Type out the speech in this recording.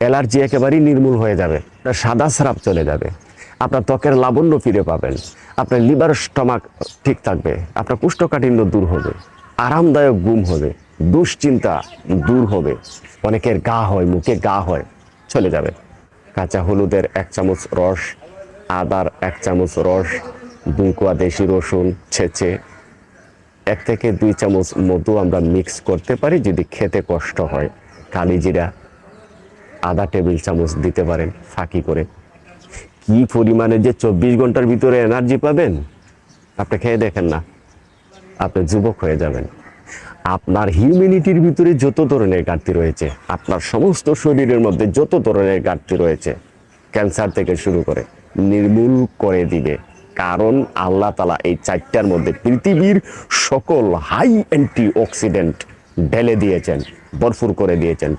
Allergy একেবারেই নির্মূল হয়ে যাবে, সাদা স্রাব চলে যাবে, আপনার ত্বকের লাবণ্য ফিরে পাবেন, আপনার লিভার স্টমাক ঠিক থাকবে, আপনার কোষ্ঠকাঠিন্য দূর হবে, আরামদায়ক ঘুম হবে, দুশ্চিন্তা দূর হবে। অনেকের গা হয়, মুখে গা হয়, চলে যাবে। কাঁচা হলুদের 1 চামচ রস, আদার 1 চামচ রস, 2 কোয়া দেশি রসুন ছেঁচে 1 থেকে 2 চামচ মধু আমরা মিক্স করতে পারি। যদি খেতে কষ্ট হয় কালি জিরা আধা টেবিল চামচ দিতে পারেন ফাঁকি করে। কি পরিমাণে যে 24 ঘন্টার ভিতরে এনার্জি পাবেন আপনি খেয়ে দেখেন না, আপনি যুবক হয়ে যাবেন। আপনার হিউম্যানিটির ভিতরে যত ধরনের ঘাটতি রয়েছে, আপনার সমস্ত শরীরের মধ্যে যত ধরনের ঘাটতি রয়েছে, ক্যান্সার থেকে শুরু করে নির্মূল করে দিবে। কারণ আল্লাহ তাআলা এই 4টার মধ্যে পৃথিবীর সকল হাই অ্যান্টি অক্সিডেন্ট ঢেলে দিয়েছেন, ভরপুর করে দিয়েছেন।